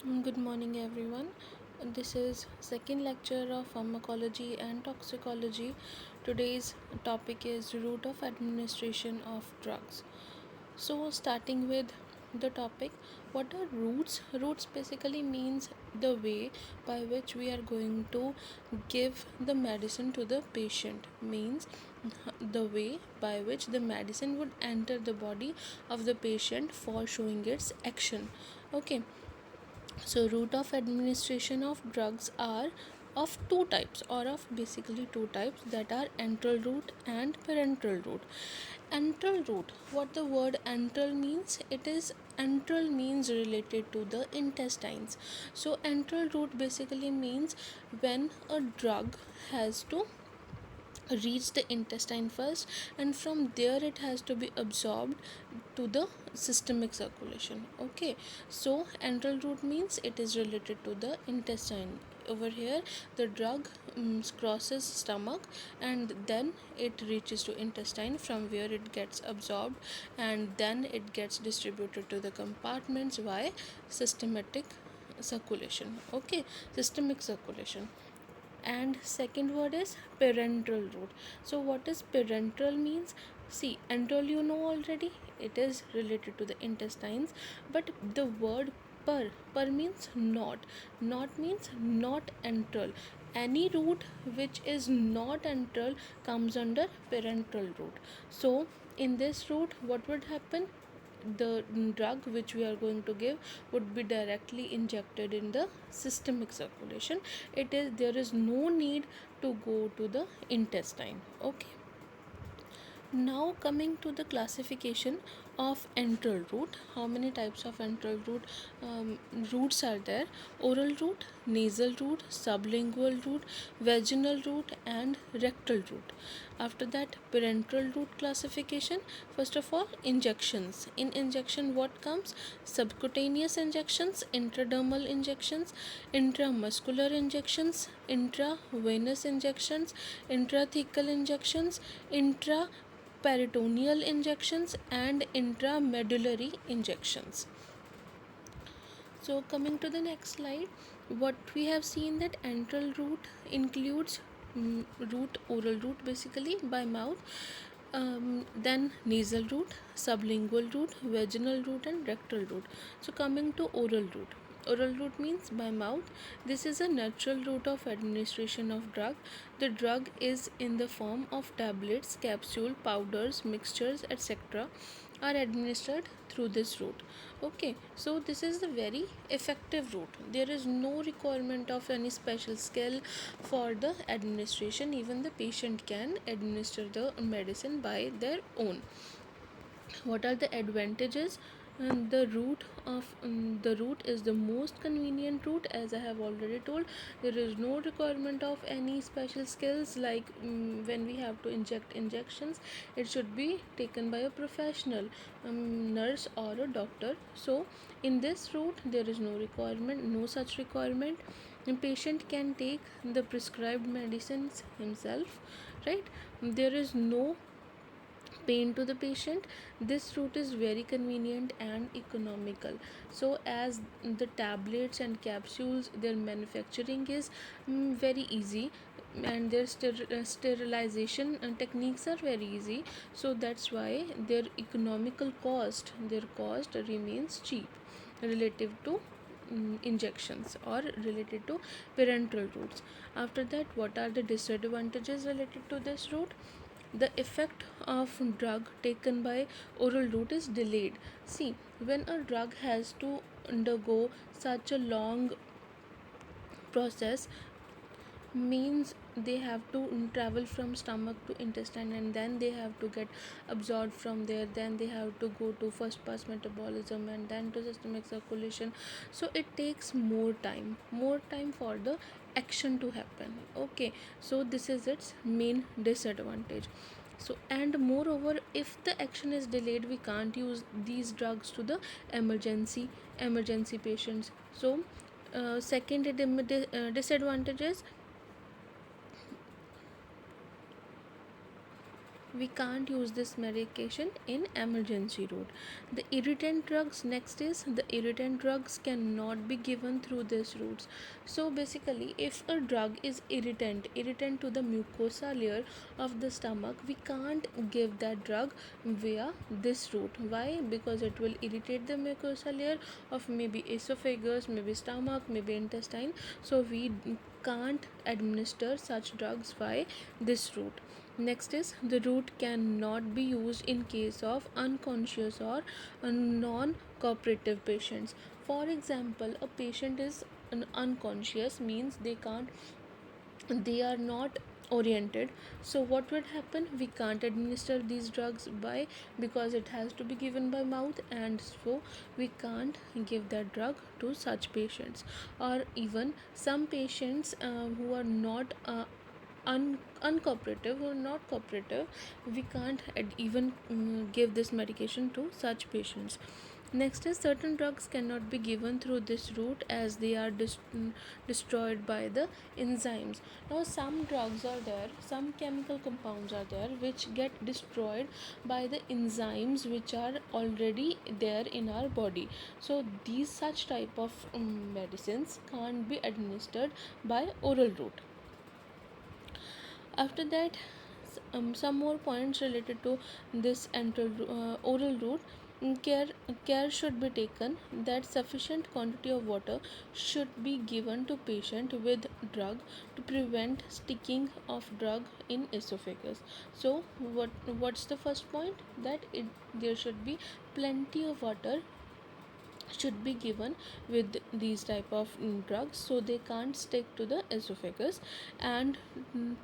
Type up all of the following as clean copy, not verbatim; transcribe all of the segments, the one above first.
Good morning everyone. This is second lecture of pharmacology and toxicology. Today's topic is route of administration of drugs. So starting with the topic, what are routes? Routes basically means the way by which we are going to give the medicine to the patient, means the way by which the medicine would enter the body of the patient for showing its action. Okay, so route of administration of drugs are of two types, or of basically two types, that are enteral route and parenteral route. Enteral route, what the word enteral means, it is enteral means related to the intestines. So enteral route basically means when a drug has to reach the intestine first, and from there it has to be absorbed to the systemic circulation. Okay, so enteral route means it is related to the intestine. Over here the drug crosses stomach and then it reaches to intestine, from where it gets absorbed and then it gets distributed to the compartments via systematic circulation. Okay, systemic circulation. And second word is parenteral route. So what is parenteral means? See, enteral you know already, it is related to the intestines, but the word per means not means not enteral. Any route which is not enteral comes under parenteral route. So in this route what would happen, the drug which we are going to give would be directly injected in the systemic circulation. It is, there is no need to go to the intestine. Okay, now coming to the classification of enteral route, how many types of enteral route routes are there? Oral route, nasal route, sublingual route, vaginal route, and rectal route. After that, parenteral route classification. First of all, injections. In injection, what comes? Subcutaneous injections, intradermal injections, intramuscular injections, intravenous injections, intrathecal injections, intraperitoneal injections, and intramedullary injections. So coming to the next slide, what we have seen that enteral route includes route, oral route basically by mouth, then nasal route, sublingual route, vaginal route, and rectal route. So coming to oral route. Oral route means by mouth. This is a natural route of administration of drug. The drug is in the form of tablets, capsule, powders, mixtures, etc. are administered through this route. Okay, so this is a very effective route. There is no requirement of any special skill for the administration. Even the patient can administer the medicine by their own. What are the advantages? And the route is the most convenient route, as I have already told. There is no requirement of any special skills, like when we have to inject injections, it should be taken by a professional, nurse or a doctor. So in this route there is no requirement, no such requirement. The patient can take the prescribed medicines himself, right? There is no pain to the patient. This route is very convenient and economical. So as the tablets and capsules, their manufacturing is very easy, and their sterilization techniques are very easy, so that's why their economical cost, their cost remains cheap relative to injections or related to parenteral routes. After that, what are the disadvantages related to this route? The effect of drug taken by oral route is delayed. See, when a drug has to undergo such a long process, means they have to travel from stomach to intestine, and then they have to get absorbed from there, then they have to go to first pass metabolism and then to systemic circulation. So it takes more time for the action to happen. Okay, so this is its main disadvantage. So, and moreover, if the action is delayed, we can't use these drugs to the emergency patients. So second disadvantage is we can't use this medication in emergency route. The irritant drugs, next is the irritant drugs cannot be given through these routes. So basically, if a drug is irritant to the mucosa layer of the stomach, we can't give that drug via this route. Why? Because it will irritate the mucosa layer of maybe esophagus, maybe stomach, maybe intestine. So we can't administer such drugs by this route. Next is the route cannot be used in case of unconscious or non cooperative patients. For example, a patient is unconscious, means they are not oriented. So what would happen? We can't administer these drugs by, because it has to be given by mouth, and so we can't give that drug to such patients. Or even some patients who are not uncooperative or not cooperative, we can't even give this medication to such patients. Next is certain drugs cannot be given through this route as they are destroyed by the enzymes. Now some drugs are there, some chemical compounds are there which get destroyed by the enzymes which are already there in our body. So these such type of medicines can't be administered by oral route. After that, some more points related to this oral route. Care should be taken that sufficient quantity of water should be given to patient with drug to prevent sticking of drug in esophagus. So what's the first point? That there should be plenty of water should be given with these type of drugs, so they can't stick to the esophagus, and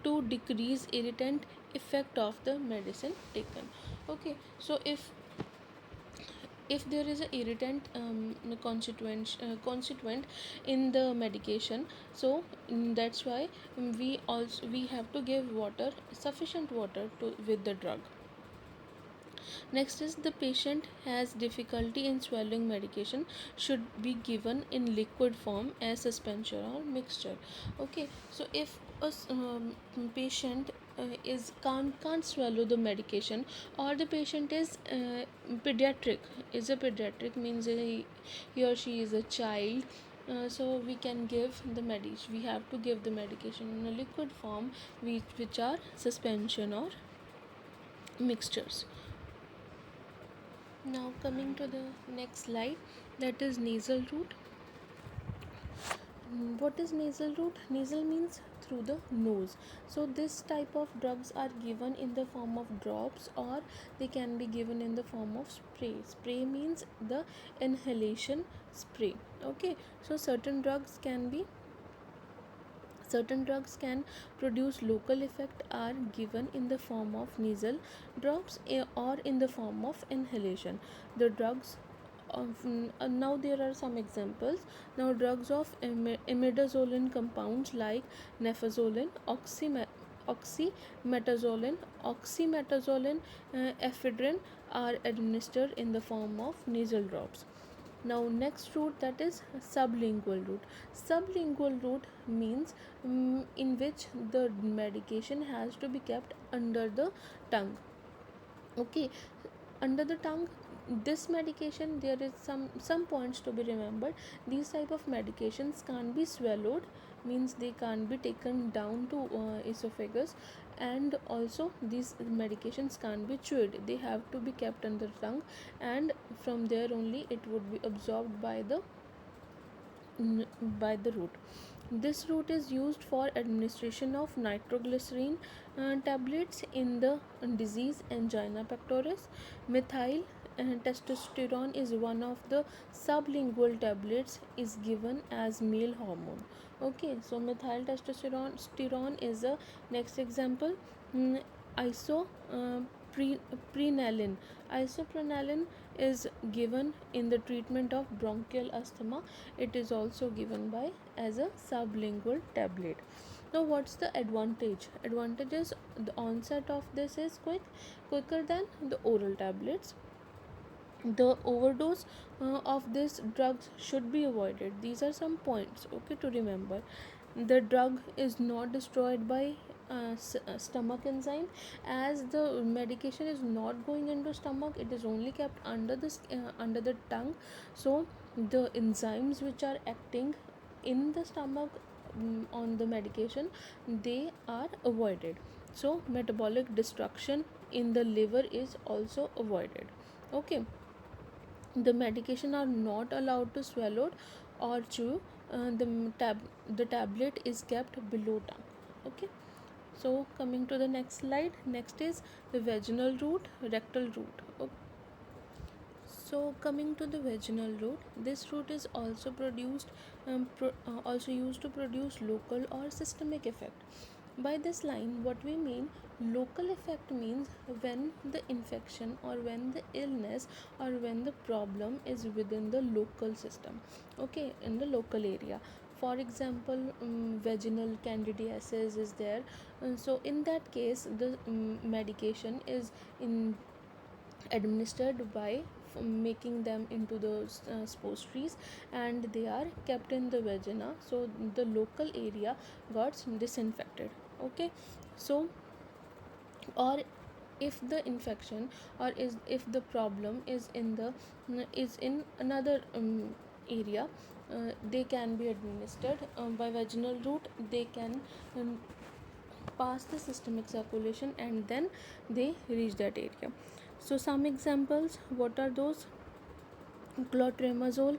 to decrease irritant effect of the medicine taken. Okay, so if there is a irritant constituent in the medication, so that's why we have to give water, sufficient water to with the drug. Next is the patient has difficulty in swallowing medication should be given in liquid form as suspension or mixture. Okay, so if a patient can't swallow the medication, or the patient is a pediatric, means he or she is a child, so we can give the medication, we have to give the medication in a liquid form, which are suspension or mixtures. Now coming to the next slide, that is nasal route. What is nasal route? Nasal means through the nose. So this type of drugs are given in the form of drops, or they can be given in the form of spray. Spray means the inhalation spray. Okay, so certain drugs can produce local effect are given in the form of nasal drops, or in the form of inhalation. The drugs now there are some examples. Now drugs of imidazolin compounds like nefazolin, oxymetazoline, ephedrine are administered in the form of nasal drops. Now next route, that is sublingual route. Sublingual route means in which the medication has to be kept under the tongue. Okay, under the tongue, this medication, there is some points to be remembered. These type of medications can't be swallowed, means they can't be taken down to esophagus, and also these medications can't be chewed, they have to be kept under the tongue, and from there only it would be absorbed by the root. This route is used for administration of nitroglycerin tablets in the disease angina pectoris. Methyl testosterone is one of the sublingual tablets is given as male hormone. Okay, so methyl testosterone is a next example. Mm, iso Prenalin. Isoprenalin is given in the treatment of bronchial asthma. It is also given by as a sublingual tablet. Now what's the advantage? Advantages: the onset of this is quicker than the oral tablets. The overdose of these drugs should be avoided. These are some points, okay, to remember. The drug is not destroyed by stomach enzyme. As the medication is not going into stomach, it is only kept under under the tongue. So the enzymes which are acting in the stomach, on the medication, they are avoided. So metabolic destruction in the liver is also avoided. Okay, the medication are not allowed to swallow or chew. The tablet is kept below tongue. Okay, so coming to the next slide, next is the vaginal route, rectal route. So coming to the vaginal route, this route is also also used to produce local or systemic effect. By this line, what we mean, local effect means when the infection or when the illness or when the problem is within the local system, okay, in the local area. For example, vaginal candidiasis is there. So in that case, the medication is in administered by making them into those spores trees, and they are kept in the vagina, so the local area got disinfected. Okay, so, or if the infection, or is if the problem is in the is in another area, they can be administered by vaginal route. They can um, pass the systemic circulation and then they reach that area. So some examples, what are those? Clotrimazole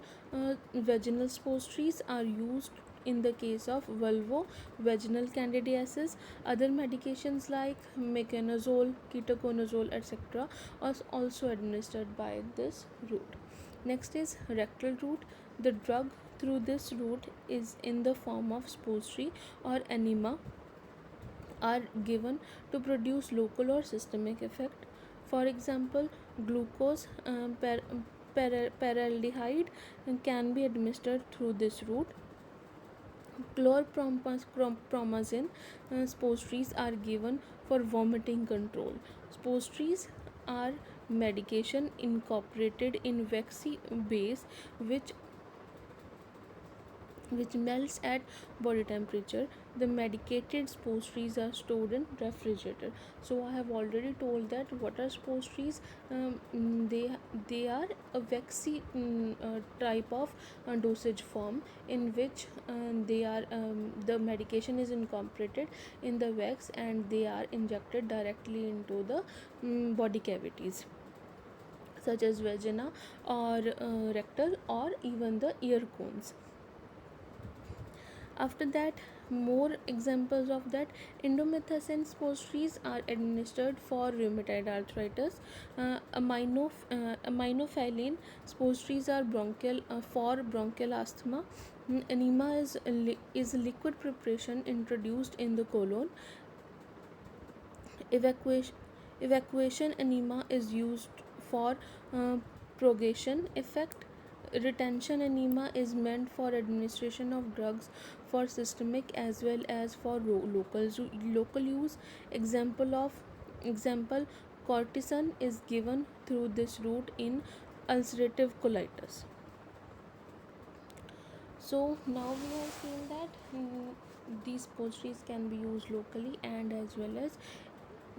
vaginal spores trees are used in the case of vulvo-vaginal candidiasis. Other medications like meconazole, ketoconazole, etc. are also administered by this route. Next is rectal route. The drug through this route is in the form of spores tree or enema, are given to produce local or systemic effect. For example, glucose paraldehyde can be administered through this route. Chlorpromazine spores trees are given for vomiting control. Spores trees are medication incorporated in waxy base which melts at body temperature. The medicated spores trees are stored in refrigerator. So I have already told that what are spores trees. They are a waxy type of dosage form in which they are the medication is incorporated in the wax and they are injected directly into the body cavities, such as vagina or rectal or even the ear cones. After that, more examples of that, indomethacin spores trees are administered for rheumatoid arthritis. Aminophylline spores trees are bronchial for bronchial asthma. Enema is a liquid preparation introduced in the colon. Evacuation enema is used for uh, purgation effect. Retention enema is meant for administration of drugs for systemic as well as for local use. Example, cortisone is given through this route in ulcerative colitis. So now we have seen that these poultries can be used locally and as well as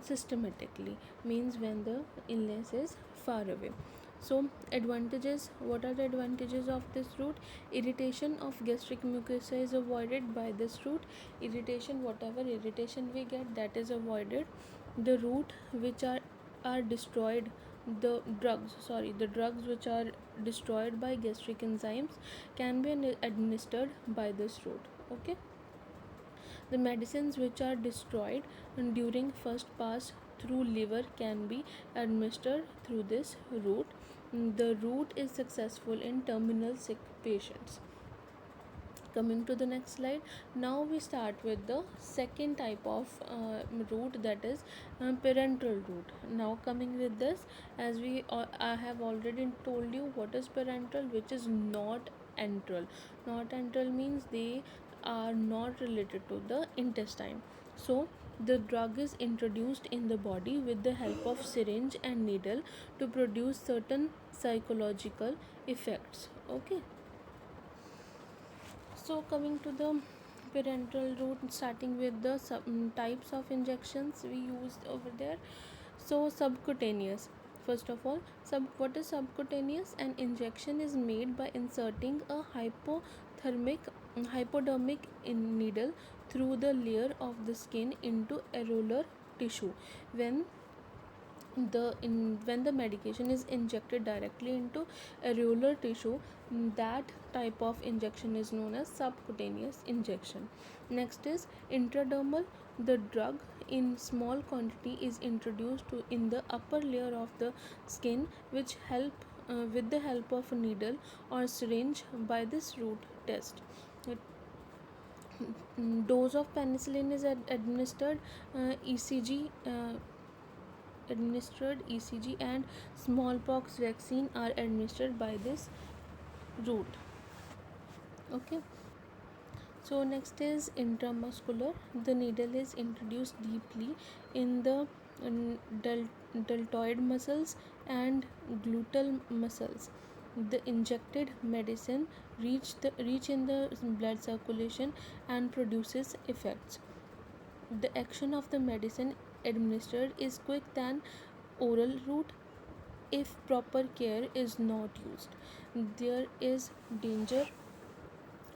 systematically, means when the illness is far away. So advantages, what are the advantages of this route? Irritation of gastric mucosa is avoided by this route. Irritation, whatever irritation we get, that is avoided. The route which are destroyed, the drugs which are destroyed by gastric enzymes can be administered by this route. Okay, the medicines which are destroyed during first pass through liver can be administered through this route. The route is successful in terminal sick patients. Coming to the next slide, now we start with the second type of route, that is parenteral route. Now coming with this, as I have already told you what is parenteral, which is not enteral. Not enteral means they are not related to the intestine. So the drug is introduced in the body with the help of syringe and needle to produce certain psychological effects. Okay, so coming to the parenteral route, starting with the types of injections we used over there. So subcutaneous. First of all, what is subcutaneous? An injection is made by inserting a hypodermic needle through the layer of the skin into areolar tissue. When when the medication is injected directly into areolar tissue, that type of injection is known as subcutaneous injection. Next is intradermal. The drug in small quantity is introduced in the upper layer of the skin, which help with the help of a needle or syringe. By this route test, dose of penicillin is administered, ECG and smallpox vaccine are administered by this route. Okay, so next is intramuscular. The needle is introduced deeply in the deltoid muscles and gluteal muscles. The injected medicine reach in the blood circulation and produces effects. The action of the medicine administered is quick than oral route if proper care is not used. There is danger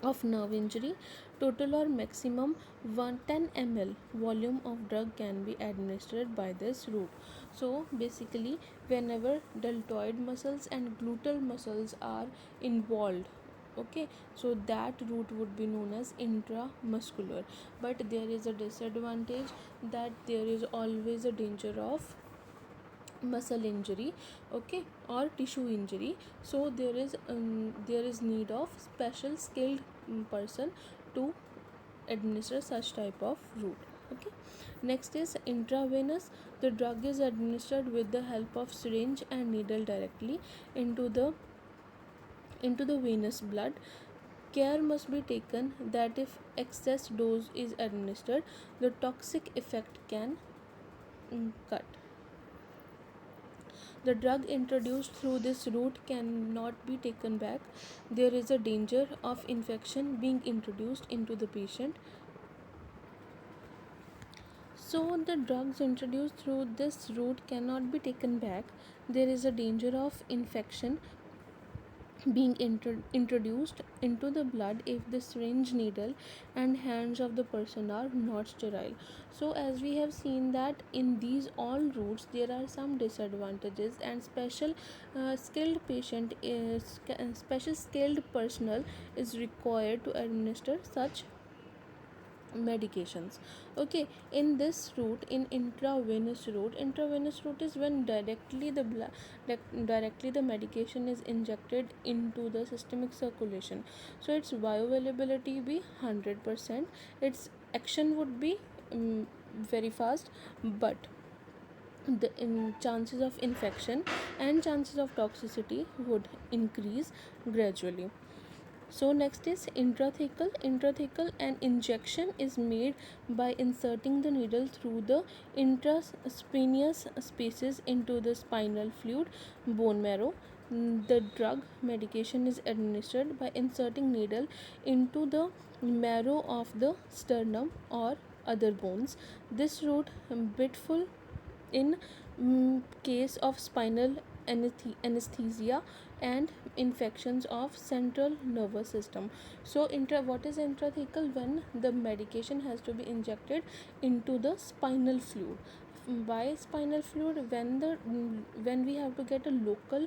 of nerve injury. Total or maximum 110 ml volume of drug can be administered by this route. So basically, whenever deltoid muscles and gluteal muscles are involved, okay, so that route would be known as intramuscular. But there is a disadvantage, that there is always a danger of muscle injury, okay, or tissue injury. So there is need of special skilled person to administer such type of route. Okay, next is intravenous. The drug is administered with the help of syringe and needle directly into the venous blood. Care must be taken that if excess dose is administered, the toxic effect can cut. The drug introduced through this route cannot be taken back. There is a danger of infection being introduced into the patient. So, the drugs introduced through this route cannot be taken back. There is a danger of infection being introduced into the blood if the syringe, needle and hands of the person are not sterile. So as we have seen that in these all routes there are some disadvantages, and special skilled personnel is required to administer such medications. Okay, in this route, in intravenous route is when directly the medication is injected into the systemic circulation. So its bioavailability be 100%, its action would be very fast, but the chances of infection and chances of toxicity would increase gradually. So next is intrathecal. An injection is made by inserting the needle through the intraspinous spaces into the spinal fluid, bone marrow. The drug medication is administered by inserting needle into the marrow of the sternum or other bones. This route beautiful in case of spinal anesthesia and infections of central nervous system. So what is intrathecal? When the medication has to be injected into the spinal fluid. Why spinal fluid? When we have to get a local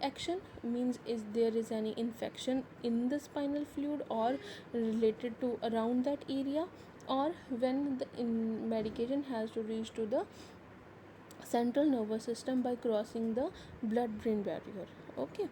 action, means is there is any infection in the spinal fluid or related to around that area, or when the medication has to reach to the central nervous system by crossing the blood brain barrier. Okay,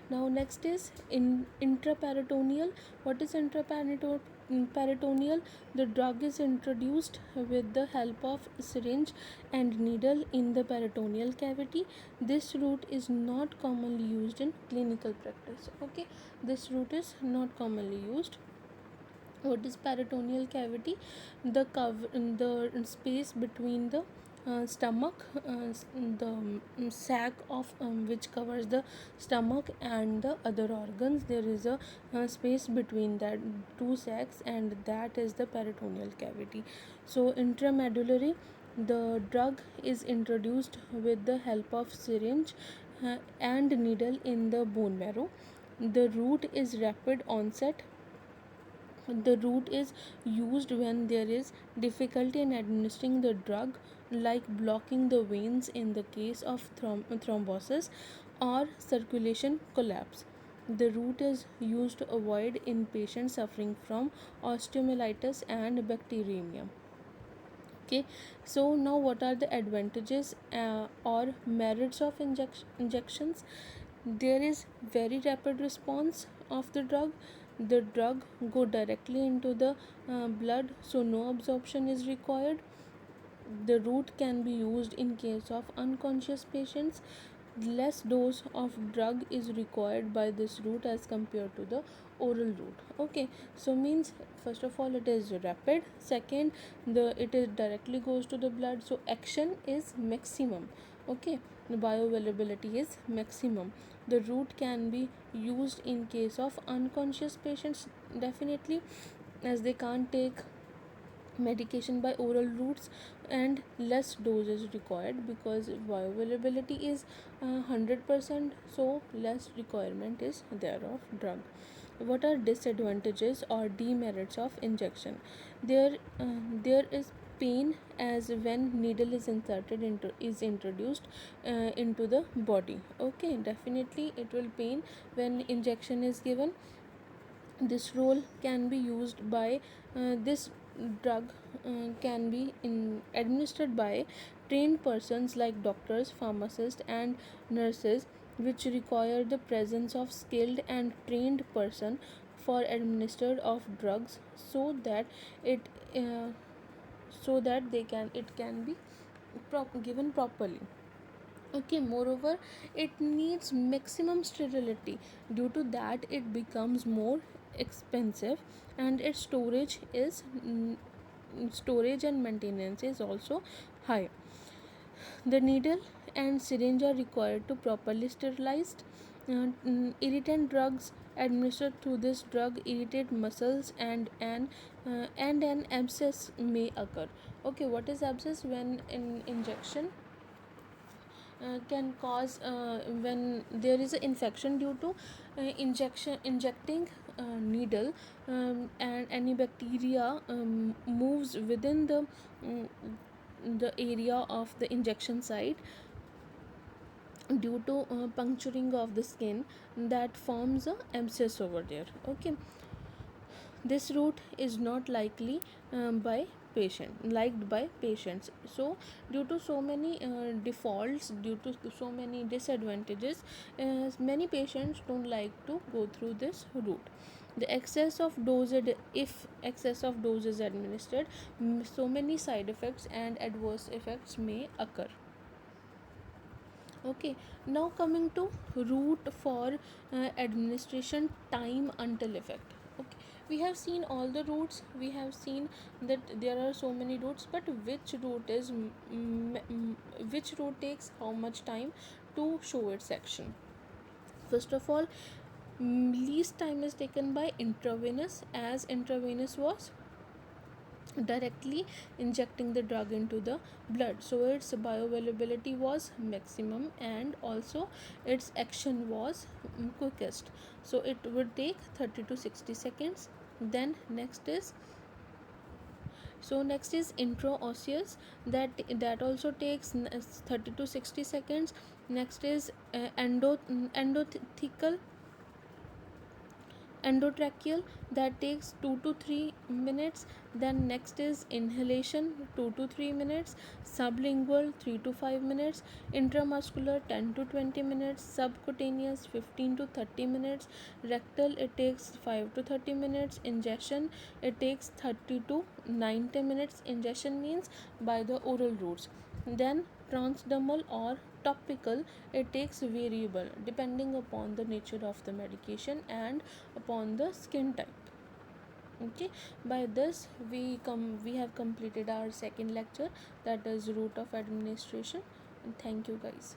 now next is intraperitoneal. What is intraperitoneal? The drug is introduced with the help of syringe and needle in the peritoneal cavity. This route is not commonly used in clinical practice. Okay, this route is not commonly used. What is peritoneal cavity? The space between the stomach, the sac of which covers the stomach and the other organs. There is a space between that two sacs, and that is the peritoneal cavity. So intramedullary, the drug is introduced with the help of syringe and needle in the bone marrow. The route is rapid onset. The route is used when there is difficulty in administering the drug, like blocking the veins in the case of thrombosis or circulation collapse. The route is used to avoid in patients suffering from osteomyelitis and bacteremia. Okay, so now what are the advantages or merits of injections? There is very rapid response of the drug. The drug go directly into the blood, so no absorption is required. The route can be used in case of unconscious patients. Less dose of drug is required by this route as compared to the oral route. Okay, so means first of all it is rapid. Second, the it is directly goes to the blood, so action is maximum. Okay, the bioavailability is maximum. The route can be used in case of unconscious patients, definitely, as they can't take medication by oral routes, and less dose is required because bioavailability is 100%, so less requirement is there of drug. What are disadvantages or demerits of injection? There is pain as when needle is inserted into is introduced into the body. Okay, definitely it will pain when injection is given. This role can be used by this drug can be administered by trained persons like doctors, pharmacists, and nurses, which require the presence of skilled and trained person for administered of drugs, so that it uh, so that they can it can be given properly. Okay, moreover, it needs maximum sterility. Due to that, it becomes more expensive, and its storage and maintenance is also high. The needle and syringe are required to properly sterilized. Irritant drugs administered through this drug irritate muscles, and an abscess may occur. Okay, what is abscess? When in injection can cause when there is an infection due to injecting needle, and any bacteria moves within mm, the area of the injection site due to puncturing of the skin, that forms a abscess over there. Okay, this route is not likely by patient liked by patients. So due to so many defaults, due to so many disadvantages, many patients don't like to go through this route. The excess of dosage If excess of dose is administered, so many side effects and adverse effects may occur. Okay, now coming to route for administration time until effect. Okay, we have seen all the routes, we have seen that there are so many routes, but which route takes how much time to show its action? First of all, least time is taken by intravenous, as intravenous was directly injecting the drug into the blood, so its bioavailability was maximum, and also its action was quickest, so it would take 30 to 60 seconds. Then next is intraosseous, that also takes 30 to 60 seconds. Next is endothecal endotracheal, that takes 2 to 3 minutes. Then next is inhalation, 2 to 3 minutes. Sublingual, 3 to 5 minutes. Intramuscular, 10 to 20 minutes. Subcutaneous, 15 to 30 minutes. Rectal, it takes 5 to 30 minutes. Ingestion, it takes 30 to 90 minutes. Ingestion means by the oral routes. Then transdermal or topical, it takes variable depending upon the nature of the medication and upon the skin type. Okay, by this we have completed our second lecture, that is root of administration. And thank you guys.